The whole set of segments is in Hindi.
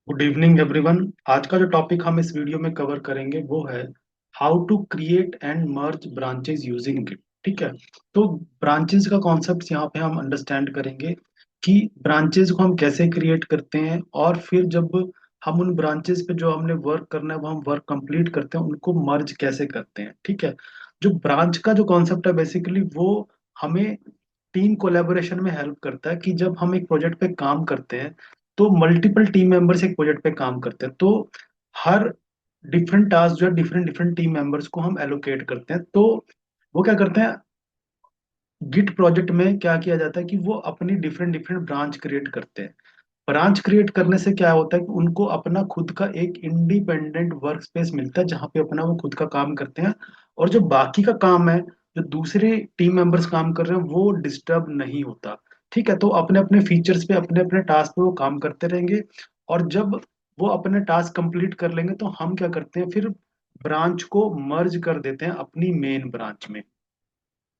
Good evening everyone. आज का जो टॉपिक हम इस वीडियो में कवर करेंगे वो है how to create and merge branches using git. ठीक है। तो ब्रांचेस का कॉन्सेप्ट यहाँ पे हम अंडरस्टैंड करेंगे कि ब्रांचेस को हम कैसे क्रिएट करते हैं, और फिर जब हम उन ब्रांचेस पे जो हमने वर्क करना है वो हम वर्क कंप्लीट करते हैं, उनको मर्ज कैसे करते हैं। ठीक है। जो ब्रांच का जो कॉन्सेप्ट है बेसिकली वो हमें टीम कोलेबोरेशन में हेल्प करता है कि जब हम एक प्रोजेक्ट पे काम करते हैं तो मल्टीपल टीम मेंबर्स एक प्रोजेक्ट पे काम करते हैं, तो हर डिफरेंट टास्क जो है डिफरेंट डिफरेंट टीम मेंबर्स को हम एलोकेट करते हैं। तो वो क्या करते हैं, गिट प्रोजेक्ट में क्या किया जाता है कि वो अपनी डिफरेंट डिफरेंट ब्रांच क्रिएट करते हैं। ब्रांच क्रिएट करने से क्या होता है कि उनको अपना खुद का एक इंडिपेंडेंट वर्क स्पेस मिलता है जहाँ पे अपना वो खुद का काम करते हैं, और जो बाकी का काम है, जो दूसरे टीम मेंबर्स काम कर रहे हैं, वो डिस्टर्ब नहीं होता। ठीक है। तो अपने अपने फीचर्स पे अपने अपने टास्क पे वो काम करते रहेंगे, और जब वो अपने टास्क कंप्लीट कर लेंगे तो हम क्या करते हैं, फिर ब्रांच को मर्ज कर देते हैं अपनी मेन ब्रांच में।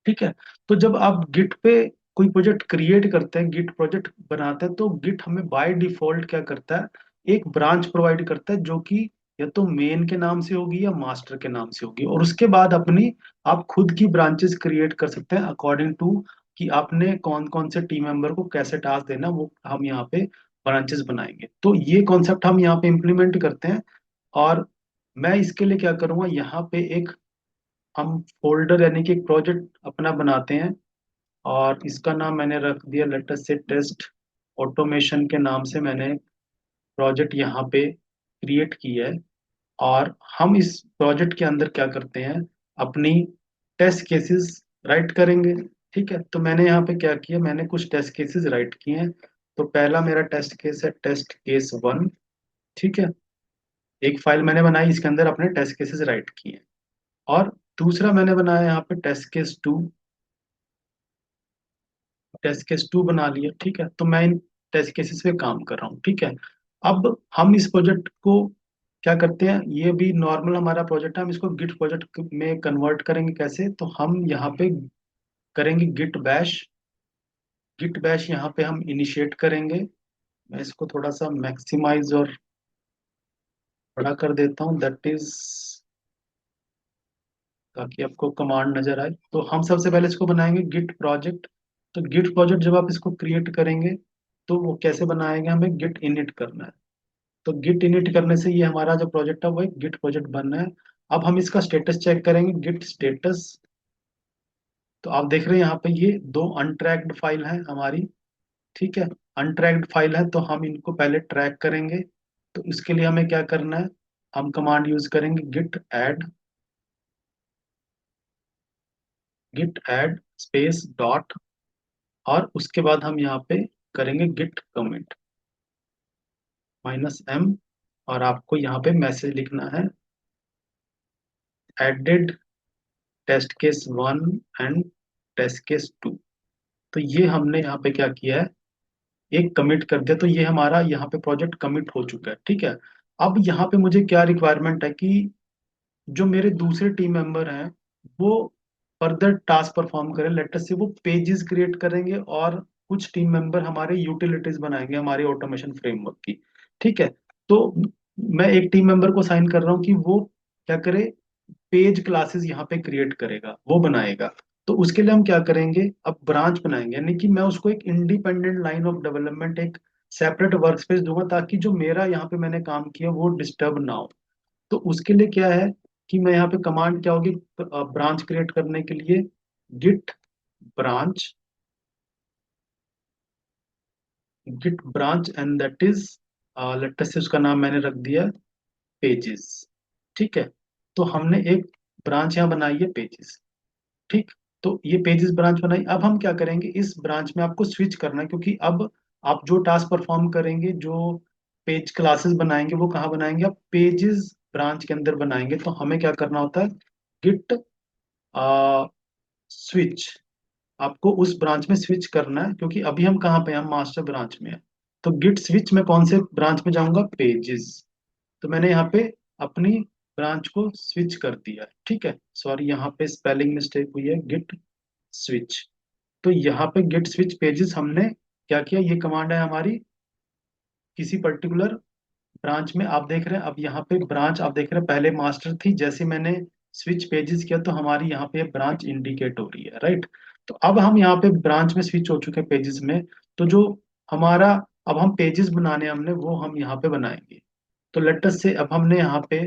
ठीक है। तो जब आप गिट पे कोई प्रोजेक्ट क्रिएट करते हैं, गिट प्रोजेक्ट बनाते हैं, तो गिट हमें बाय डिफॉल्ट क्या करता है, एक ब्रांच प्रोवाइड करता है जो कि या तो मेन के नाम से होगी या मास्टर के नाम से होगी, और उसके बाद अपनी आप खुद की ब्रांचेस क्रिएट कर सकते हैं अकॉर्डिंग टू कि आपने कौन कौन से टीम मेंबर को कैसे टास्क देना, वो हम यहाँ पे ब्रांचेस बनाएंगे। तो ये कॉन्सेप्ट हम यहाँ पे इम्प्लीमेंट करते हैं। और मैं इसके लिए क्या करूँगा, यहाँ पे एक हम फोल्डर यानी कि एक प्रोजेक्ट अपना बनाते हैं, और इसका नाम मैंने रख दिया लेट अस से टेस्ट ऑटोमेशन के नाम से। मैंने प्रोजेक्ट यहाँ पे क्रिएट की है, और हम इस प्रोजेक्ट के अंदर क्या करते हैं, अपनी टेस्ट केसेस राइट करेंगे। ठीक है। तो मैंने यहाँ पे क्या किया, मैंने कुछ टेस्ट केसेस राइट किए हैं। तो पहला मेरा टेस्ट केस है टेस्ट केस 1। ठीक है। एक फाइल मैंने बनाई, इसके अंदर अपने टेस्ट केसेस राइट किए हैं। और दूसरा मैंने बनाया यहाँ पे टेस्ट केस 2। टेस्ट केस 2 बना लिया। ठीक है। तो मैं इन टेस्ट केसेस पे काम कर रहा हूँ। ठीक है। अब हम इस प्रोजेक्ट को क्या करते हैं, ये भी नॉर्मल हमारा प्रोजेक्ट है, हम इसको गिट प्रोजेक्ट में कन्वर्ट करेंगे कैसे, तो हम यहाँ पे करेंगे गिट बैश। गिट बैश यहाँ पे हम इनिशिएट करेंगे। मैं इसको थोड़ा सा मैक्सिमाइज और बड़ा कर देता हूँ, दैट इज ताकि आपको कमांड नजर आए। तो हम सबसे पहले इसको बनाएंगे गिट प्रोजेक्ट। तो गिट प्रोजेक्ट जब आप इसको क्रिएट करेंगे तो वो कैसे बनाएंगे, हमें गिट इनिट करना है। तो गिट इनिट करने से ये हमारा जो प्रोजेक्ट है वो एक गिट प्रोजेक्ट बन रहा है। अब हम इसका स्टेटस चेक करेंगे, गिट स्टेटस। तो आप देख रहे हैं यहाँ पे ये दो अनट्रैक्ड फाइल है हमारी। ठीक है। अनट्रैक्ड फाइल है तो हम इनको पहले ट्रैक करेंगे। तो इसके लिए हमें क्या करना है, हम कमांड यूज करेंगे गिट ऐड स्पेस डॉट, और उसके बाद हम यहाँ पे करेंगे गिट कमिट -m। और आपको यहाँ पे मैसेज लिखना है added test case 1 and test case 2। तो ये हमने यहाँ पे क्या किया है, एक कमिट कर दिया। तो ये हमारा यहाँ पे प्रोजेक्ट कमिट हो चुका है। ठीक है। अब यहाँ पे मुझे क्या रिक्वायरमेंट है कि जो मेरे दूसरे टीम मेंबर हैं वो फर्दर टास्क परफॉर्म करें। लेटर से वो पेजेस क्रिएट करेंगे, और कुछ टीम मेंबर हमारे यूटिलिटीज बनाएंगे हमारे ऑटोमेशन फ्रेमवर्क की। ठीक है। तो मैं एक टीम मेंबर को साइन कर रहा हूँ कि वो क्या करे, पेज क्लासेस यहाँ पे क्रिएट करेगा, वो बनाएगा। तो उसके लिए हम क्या करेंगे, अब ब्रांच बनाएंगे, यानी कि मैं उसको एक इंडिपेंडेंट लाइन ऑफ डेवलपमेंट, एक सेपरेट वर्क स्पेस दूंगा ताकि जो मेरा यहाँ पे मैंने काम किया वो डिस्टर्ब ना हो। तो उसके लिए क्या है कि मैं यहाँ पे कमांड क्या होगी ब्रांच क्रिएट करने के लिए, git branch, git branch and that is latest से उसका नाम मैंने रख दिया पेजेस। ठीक है। तो हमने एक ब्रांच यहाँ बनाई है पेजेस। ठीक। तो ये पेजेस ब्रांच बनाई। अब हम क्या करेंगे, इस ब्रांच में आपको स्विच करना है, क्योंकि अब आप जो टास्क परफॉर्म करेंगे, जो पेज क्लासेस बनाएंगे, वो कहाँ बनाएंगे, आप पेजेस ब्रांच के अंदर बनाएंगे। तो हमें क्या करना होता है, गिट स्विच, आपको उस ब्रांच में स्विच करना है, क्योंकि अभी हम कहाँ पे हैं, हम मास्टर ब्रांच में है। तो गिट स्विच में कौन से ब्रांच में जाऊंगा, पेजेस। तो मैंने यहाँ पे अपनी ब्रांच को स्विच कर दिया है। ठीक है। सॉरी, यहाँ पे स्पेलिंग मिस्टेक हुई है, गिट स्विच। तो यहाँ पे गेट स्विच पेजेस हमने क्या किया, ये कमांड है हमारी किसी पर्टिकुलर ब्रांच में आप देख रहे हैं, अब यहाँ पे ब्रांच आप देख रहे हैं, पहले मास्टर थी, जैसे मैंने स्विच पेजेस किया तो हमारी यहाँ पे ब्रांच इंडिकेट हो रही है, राइट। तो अब हम यहाँ पे ब्रांच में स्विच हो चुके हैं पेजेस में। तो जो हमारा, अब हम पेजेस बनाने हैं हमने, वो हम यहाँ पे बनाएंगे। तो लेटस से अब हमने यहाँ पे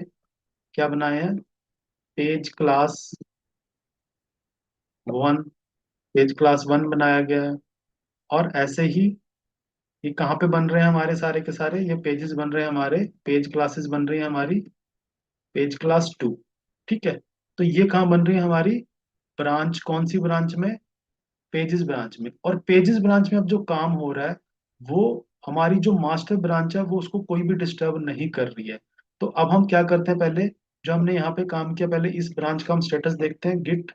क्या बनाए हैं, page class one, page class one बनाया गया है। और ऐसे ही ये कहाँ पे बन रहे हैं हमारे सारे के सारे, ये पेजेस बन रहे हैं हमारे, पेज क्लासेस बन रही है हमारी पेज क्लास टू, ठीक है। तो ये कहाँ बन रही है हमारी ब्रांच, कौन सी ब्रांच में, पेजेस ब्रांच में। और पेजेस ब्रांच में अब जो काम हो रहा है वो हमारी जो मास्टर ब्रांच है वो उसको कोई भी डिस्टर्ब नहीं कर रही है। तो अब हम क्या करते हैं, पहले जो हमने यहाँ पे काम किया, पहले इस ब्रांच का हम स्टेटस देखते हैं, गिट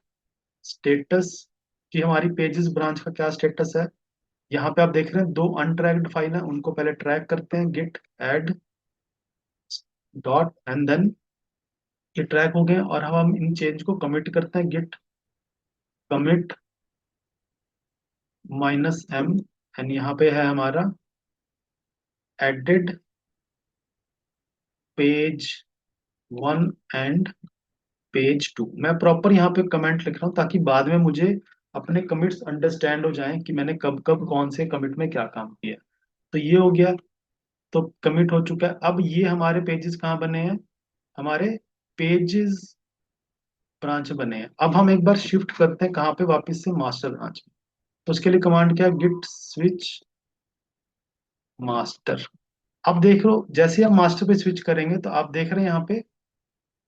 स्टेटस कि हमारी पेजेस ब्रांच का क्या स्टेटस है। यहाँ पे आप देख रहे हैं दो अनट्रैक्ड फाइल है, उनको पहले ट्रैक करते हैं, git add dot and then ये ट्रैक हो गए। और अब हम इन चेंज को कमिट करते हैं, गिट कमिट -m, एंड यहाँ पे है हमारा added page one and page two. मैं प्रॉपर यहाँ पे कमेंट लिख रहा हूँ ताकि बाद में मुझे अपने कमिट्स अंडरस्टैंड हो जाएं कि मैंने कब कब कौन से कमिट में क्या काम किया। तो ये हो गया, तो कमिट हो चुका है। अब ये हमारे पेजेस कहाँ बने हैं, हमारे पेजेस ब्रांच बने हैं। अब हम एक बार शिफ्ट करते हैं कहाँ पे, वापस से मास्टर ब्रांच में। तो उसके लिए कमांड क्या है, गिट स्विच मास्टर। अब देख लो जैसे हम मास्टर पे स्विच करेंगे तो आप देख रहे हैं यहाँ पे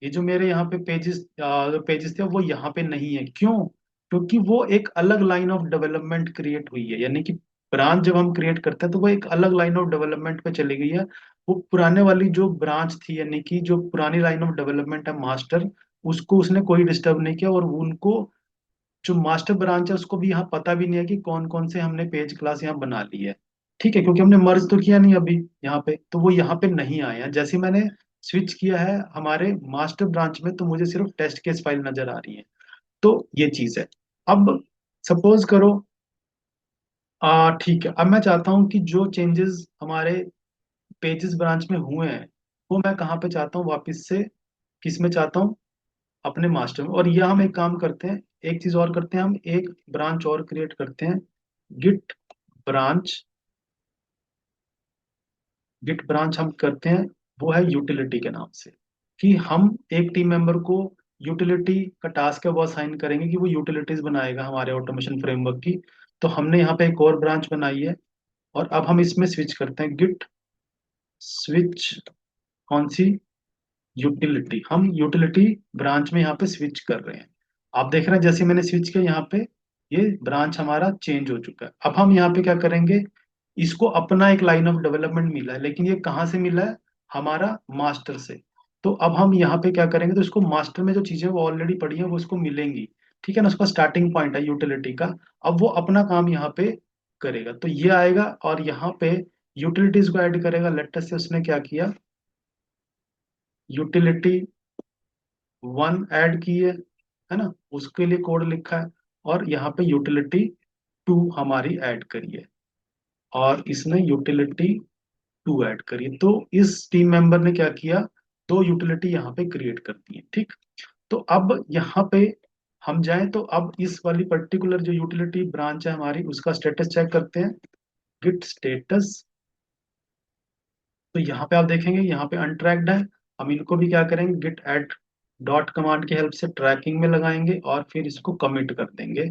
ये जो मेरे यहाँ पे पेजेस थे वो यहाँ पे नहीं है, क्यों? क्योंकि वो एक अलग लाइन ऑफ डेवलपमेंट क्रिएट हुई है, यानी कि ब्रांच जब हम क्रिएट करते हैं तो वो एक अलग लाइन ऑफ डेवलपमेंट पे चली गई है। वो पुराने वाली जो ब्रांच थी, यानी कि जो पुरानी लाइन ऑफ डेवलपमेंट है मास्टर, उसको उसने कोई डिस्टर्ब नहीं किया। और उनको जो मास्टर ब्रांच है उसको भी यहाँ पता भी नहीं है कि कौन कौन से हमने पेज क्लास यहाँ बना ली है, ठीक है, क्योंकि हमने मर्ज तो किया नहीं अभी यहाँ पे, तो वो यहाँ पे नहीं आए हैं। जैसे मैंने स्विच किया है हमारे मास्टर ब्रांच में तो मुझे सिर्फ टेस्ट केस फाइल नजर आ रही है। तो ये चीज है। अब सपोज करो, ठीक है, अब मैं चाहता हूँ कि जो चेंजेस हमारे पेजेस ब्रांच में हुए हैं वो मैं कहाँ पे चाहता हूँ वापस से, किस में चाहता हूँ, अपने मास्टर में। और ये हम एक काम करते हैं, एक चीज और करते हैं, हम एक ब्रांच और क्रिएट करते हैं, गिट ब्रांच। गिट ब्रांच हम करते हैं, वो है यूटिलिटी के नाम से, कि हम एक टीम मेंबर को यूटिलिटी का टास्क है वो असाइन करेंगे कि वो यूटिलिटीज बनाएगा हमारे ऑटोमेशन फ्रेमवर्क की। तो हमने यहाँ पे एक और ब्रांच बनाई है। और अब हम इसमें स्विच करते हैं, गिट स्विच कौन सी, यूटिलिटी। हम यूटिलिटी ब्रांच में यहाँ पे स्विच कर रहे हैं। आप देख रहे हैं जैसे मैंने स्विच किया यहाँ पे ये ब्रांच हमारा चेंज हो चुका है। अब हम यहाँ पे क्या करेंगे, इसको अपना एक लाइन ऑफ डेवलपमेंट मिला है, लेकिन ये कहाँ से मिला है, हमारा मास्टर से। तो अब हम यहाँ पे क्या करेंगे, तो इसको मास्टर में जो चीजें वो ऑलरेडी पड़ी हैं वो उसको मिलेंगी, ठीक है ना, उसका स्टार्टिंग पॉइंट है यूटिलिटी का। अब वो अपना काम यहाँ पे करेगा, तो ये आएगा और यहाँ पे यूटिलिटीज को ऐड करेगा। लेटेस्ट से उसने क्या किया, यूटिलिटी वन ऐड की है ना, उसके लिए कोड लिखा है। और यहाँ पे यूटिलिटी टू हमारी ऐड करी है, और इसने यूटिलिटी टू ऐड करी है। तो इस टीम मेंबर ने क्या किया, दो यूटिलिटी यहाँ पे क्रिएट कर दी है, ठीक। तो अब यहाँ पे हम जाएं तो अब इस वाली पर्टिकुलर जो यूटिलिटी ब्रांच है हमारी उसका स्टेटस चेक करते हैं, गिट स्टेटस। तो यहाँ पे आप देखेंगे यहाँ पे अनट्रैक्ड है। हम इनको भी क्या करेंगे, गिट ऐड डॉट कमांड की हेल्प से ट्रैकिंग में लगाएंगे और फिर इसको कमिट कर देंगे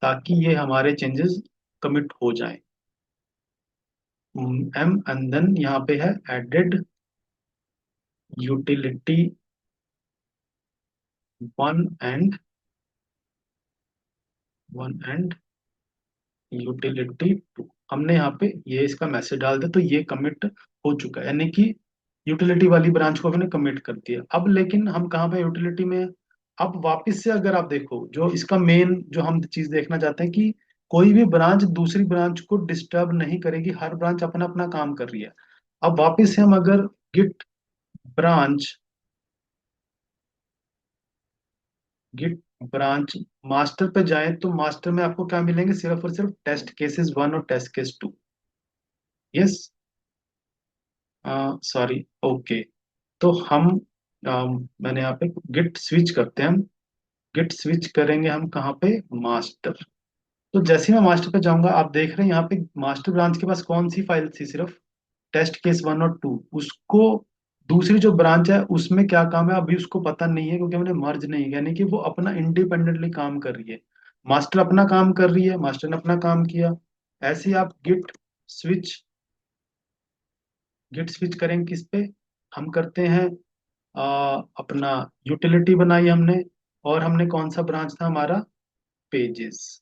ताकि ये हमारे चेंजेस कमिट हो जाएं। एम एंड देन यहाँ पे है added utility one and one and utility two. हमने यहाँ पे ये इसका मैसेज डाल दिया तो ये कमिट हो चुका है, यानी कि यूटिलिटी वाली ब्रांच को हमने कमिट कर दिया। अब लेकिन हम कहाँ पे यूटिलिटी में हैं? अब वापस से अगर आप देखो जो इसका मेन जो हम चीज देखना चाहते हैं कि कोई भी ब्रांच दूसरी ब्रांच को डिस्टर्ब नहीं करेगी, हर ब्रांच अपना अपना काम कर रही है। अब वापस से हम अगर git branch, git branch master पे जाएं तो मास्टर में आपको क्या मिलेंगे, सिर्फ और सिर्फ टेस्ट केसेस वन और test case two. Yes, sorry, okay. तो हम मैंने यहाँ पे गिट स्विच करते हैं हम। गिट स्विच करेंगे हम कहाँ पे? मास्टर। तो जैसे ही मैं मास्टर पे जाऊंगा, आप देख रहे हैं यहाँ पे मास्टर ब्रांच के पास कौन सी फाइल थी? सिर्फ टेस्ट केस 1 और 2। उसको दूसरी जो ब्रांच है उसमें क्या काम है अभी उसको पता नहीं है, क्योंकि हमने मर्ज नहीं किया, यानी कि वो अपना इंडिपेंडेंटली काम कर रही है। मास्टर अपना काम कर रही है, मास्टर ने अपना काम किया। ऐसे ही आप स्विच गिट स्विच करेंगे किस पे? हम करते हैं अपना यूटिलिटी बनाई हमने, और हमने कौन सा ब्रांच था हमारा? पेजेस।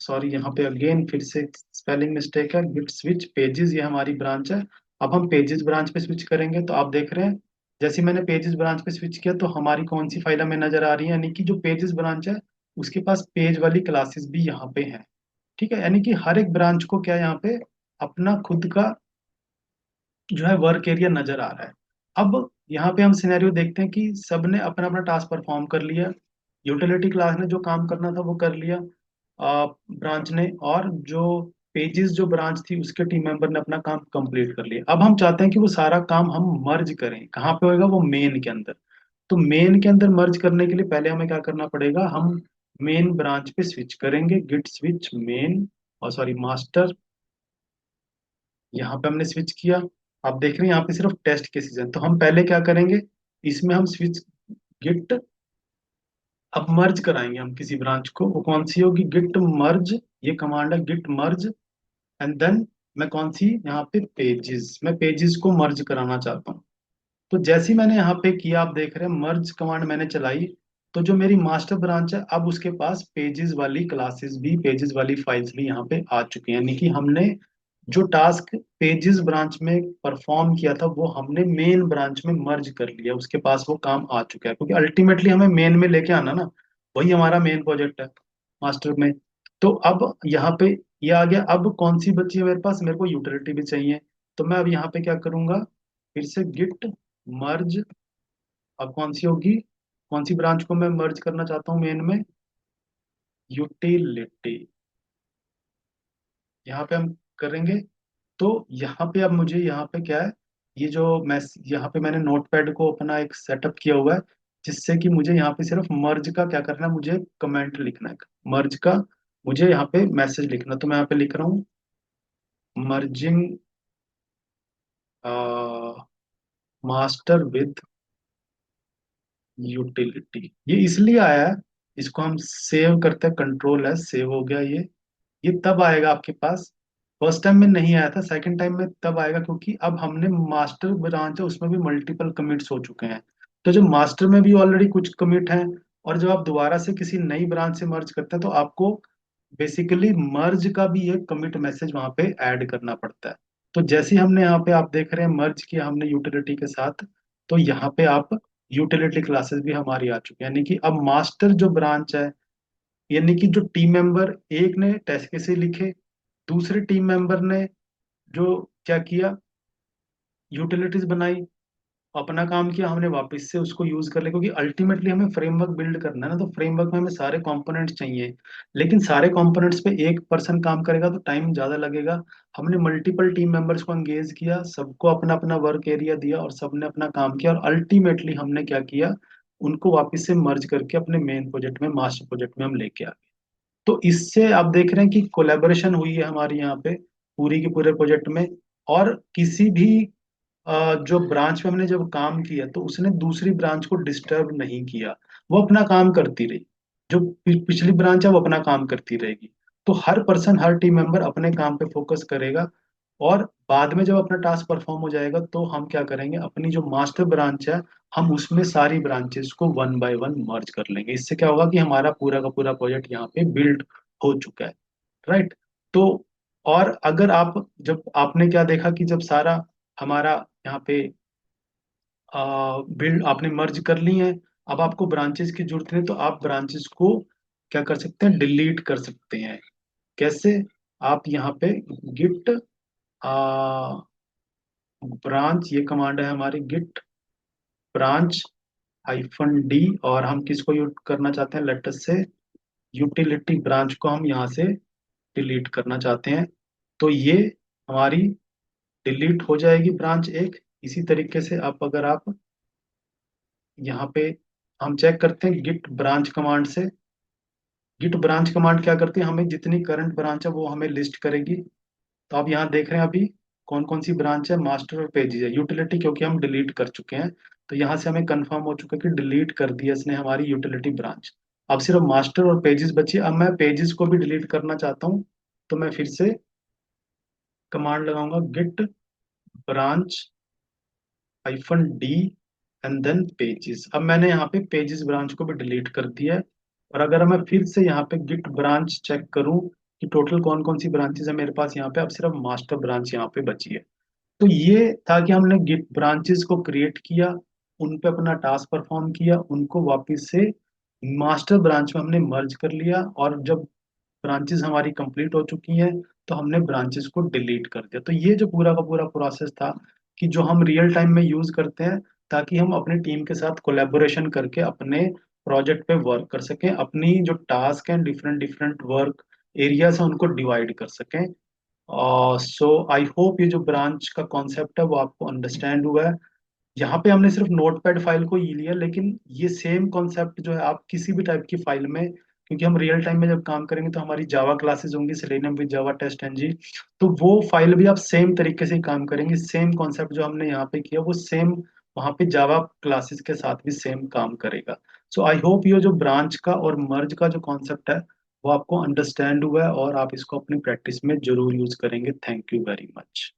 सॉरी, यहाँ पे अगेन फिर से स्पेलिंग मिस्टेक है। गिट स्विच पेजेस, ये हमारी ब्रांच है। अब हम पेजेस ब्रांच पे स्विच करेंगे, तो आप देख रहे हैं जैसे मैंने पेजेस ब्रांच पे स्विच किया तो हमारी कौन सी फाइल हमें नजर आ रही है? यानी कि जो पेजेस ब्रांच है उसके पास पेज वाली क्लासेस भी यहाँ पे हैं। ठीक है, यानी कि हर एक ब्रांच को क्या है, यहाँ पे अपना खुद का जो है वर्क एरिया नजर आ रहा है। अब यहाँ पे हम सिनेरियो देखते हैं कि सबने अपना अपना टास्क परफॉर्म कर लिया। यूटिलिटी क्लास ने जो काम करना था वो कर लिया ब्रांच ने, और जो पेजेस जो ब्रांच थी उसके टीम मेंबर ने अपना काम कंप्लीट कर लिया। अब हम चाहते हैं कि वो सारा काम हम मर्ज करें। कहाँ पे होएगा वो? मेन के अंदर। तो मेन के अंदर मर्ज करने के लिए पहले हमें क्या करना पड़ेगा? हम मेन ब्रांच पे स्विच करेंगे, गिट स्विच मेन, और सॉरी मास्टर। यहाँ पे हमने स्विच किया। आप देख रहे हैं यहाँ पे सिर्फ टेस्ट केसेस हैं, तो हम पहले क्या करेंगे? इसमें हम स्विच गिट अब मर्ज कराएंगे हम किसी ब्रांच को। वो कौन सी होगी? गिट मर्ज। ये कमांड है गिट मर्ज। एंड देन मैं कौन सी यहाँ पे? पेजेस। मैं पेजेस को मर्ज कराना चाहता हूँ। तो जैसे ही मैंने यहाँ पे किया, आप देख रहे हैं मर्ज कमांड मैंने चलाई, तो जो मेरी मास्टर ब्रांच है अब उसके पास पेजेस वाली क्लासेस भी, पेजेस वाली फाइल्स भी यहाँ पे आ चुकी हैं। यानी कि हमने जो टास्क पेजेस ब्रांच में परफॉर्म किया था वो हमने मेन ब्रांच में मर्ज कर लिया, उसके पास वो काम आ चुका है, क्योंकि अल्टीमेटली हमें मेन में लेके आना ना, वही हमारा मेन प्रोजेक्ट है मास्टर में। तो अब यहाँ पे ये आ गया। अब कौन सी बची है मेरे पास? मेरे को यूटिलिटी भी चाहिए। तो मैं अब यहाँ पे क्या करूंगा? फिर से गिट मर्ज। अब कौन सी होगी? कौन सी ब्रांच को मैं मर्ज करना चाहता हूँ मेन में? यूटिलिटी। यहाँ पे हम करेंगे। तो यहाँ पे अब मुझे यहाँ पे क्या है, ये जो मैं यहाँ पे मैंने नोटपैड को अपना एक सेटअप किया हुआ है, जिससे कि मुझे यहाँ पे सिर्फ मर्ज का क्या करना है, मुझे कमेंट लिखना है। मर्ज का मुझे यहाँ पे मैसेज लिखना, तो मैं यहाँ पे लिख रहा हूँ मर्जिंग मास्टर विद यूटिलिटी। ये इसलिए आया है, इसको हम सेव करते हैं, कंट्रोल है, सेव हो गया ये तब आएगा आपके पास। फर्स्ट टाइम में नहीं आया था, सेकंड टाइम में तब आएगा क्योंकि अब हमने मास्टर ब्रांच है उसमें भी मल्टीपल कमिट्स हो चुके हैं। तो जो मास्टर में भी ऑलरेडी कुछ कमिट हैं, और जब आप दोबारा से किसी नई ब्रांच से मर्ज करते हैं तो आपको बेसिकली मर्ज का भी एक कमिट मैसेज वहां पे ऐड करना पड़ता है। तो जैसे ही हमने यहाँ पे आप देख रहे हैं मर्ज किया हमने यूटिलिटी के साथ, तो यहाँ पे आप यूटिलिटी क्लासेस भी हमारी आ चुकी है। यानी कि अब मास्टर जो ब्रांच है, यानी कि जो टीम मेंबर एक ने टेस्ट केसेस लिखे, दूसरे टीम मेंबर ने जो क्या किया, यूटिलिटीज बनाई, अपना काम किया, हमने वापस से उसको यूज कर लिया, क्योंकि अल्टीमेटली हमें फ्रेमवर्क बिल्ड करना है ना, तो फ्रेमवर्क में हमें सारे कंपोनेंट्स चाहिए। लेकिन सारे कंपोनेंट्स पे एक पर्सन काम करेगा तो टाइम ज्यादा लगेगा। हमने मल्टीपल टीम मेंबर्स को एंगेज किया, सबको अपना अपना वर्क एरिया दिया, और सबने अपना काम किया, और अल्टीमेटली हमने क्या किया, उनको वापस से मर्ज करके अपने मेन प्रोजेक्ट में, मास्टर प्रोजेक्ट में हम लेके आ गए। तो इससे आप देख रहे हैं कि कोलेबोरेशन हुई है हमारी यहाँ पे पूरी की पूरे प्रोजेक्ट में। और किसी भी जो ब्रांच में हमने जब काम किया तो उसने दूसरी ब्रांच को डिस्टर्ब नहीं किया, वो अपना काम करती रही। जो पिछली ब्रांच है वो अपना काम करती रहेगी। तो हर पर्सन, हर टीम मेंबर अपने काम पे फोकस करेगा, और बाद में जब अपना टास्क परफॉर्म हो जाएगा तो हम क्या करेंगे, अपनी जो मास्टर ब्रांच है हम उसमें सारी ब्रांचेस को वन बाय वन मर्ज कर लेंगे। इससे क्या होगा कि हमारा पूरा का पूरा प्रोजेक्ट यहाँ पे बिल्ड हो चुका है। राइट। तो और अगर आप, जब आपने क्या देखा कि जब सारा हमारा यहाँ पे बिल्ड आपने मर्ज कर ली है, अब आपको ब्रांचेस की जरूरत है, तो आप ब्रांचेस को क्या कर सकते हैं? डिलीट कर सकते हैं। कैसे? आप यहाँ पे गिट ब्रांच, ये कमांड है हमारी गिट ब्रांच -d, और हम किसको यूज करना चाहते हैं? लेटस से यूटिलिटी ब्रांच को हम यहाँ से डिलीट करना चाहते हैं। तो ये हमारी डिलीट हो जाएगी ब्रांच एक। इसी तरीके से आप अगर आप यहाँ पे हम चेक करते हैं गिट ब्रांच कमांड से। गिट ब्रांच कमांड क्या करती है, हमें जितनी करंट ब्रांच है वो हमें लिस्ट करेगी। तो आप यहाँ देख रहे हैं अभी कौन कौन सी ब्रांच है, मास्टर और पेजेस है। यूटिलिटी क्योंकि हम डिलीट कर चुके हैं, तो यहाँ से हमें कंफर्म हो चुका है कि डिलीट कर दिया इसने हमारी यूटिलिटी ब्रांच। अब सिर्फ मास्टर और पेजेस बची। अब मैं पेजेस को भी डिलीट करना चाहता हूँ, तो मैं फिर से कमांड लगाऊंगा git branch -d and then pages. अब मैंने यहाँ पे पेजेस ब्रांच को भी डिलीट कर दिया है। और अगर मैं फिर से यहाँ पे गिट ब्रांच चेक करूँ कि टोटल कौन कौन सी ब्रांचेस है मेरे पास, यहाँ पे अब सिर्फ मास्टर ब्रांच यहाँ पे बची है। तो ये था कि हमने गिट ब्रांचेस को क्रिएट किया, उन पे अपना टास्क परफॉर्म किया, उनको वापस से मास्टर ब्रांच में हमने मर्ज कर लिया। और जब ब्रांचेस हमारी कंप्लीट हो चुकी हैं तो हमने ब्रांचेस को डिलीट कर दिया। तो ये जो पूरा का पूरा प्रोसेस था कि जो हम रियल टाइम में यूज करते हैं, ताकि हम अपनी टीम के साथ कोलेबोरेशन करके अपने प्रोजेक्ट पे वर्क कर सकें, अपनी जो टास्क हैं डिफरेंट डिफरेंट वर्क एरियाज हैं उनको डिवाइड कर सकें। सो आई होप ये जो ब्रांच का कॉन्सेप्ट है वो आपको अंडरस्टैंड हुआ है। यहाँ पे हमने सिर्फ नोटपैड फाइल को ही लिया, लेकिन ये सेम कॉन्सेप्ट जो है आप किसी भी टाइप की फाइल में, क्योंकि हम रियल टाइम में जब काम करेंगे तो हमारी जावा क्लासेस होंगी Selenium with Java test NG, तो वो फाइल भी आप सेम तरीके से ही काम करेंगे। सेम कॉन्सेप्ट जो हमने यहाँ पे किया वो सेम वहाँ पे जावा क्लासेस के साथ भी सेम काम करेगा। सो आई होप ये जो ब्रांच का और मर्ज का जो कॉन्सेप्ट है वो आपको अंडरस्टैंड हुआ है और आप इसको अपनी प्रैक्टिस में जरूर यूज करेंगे। Thank you very much.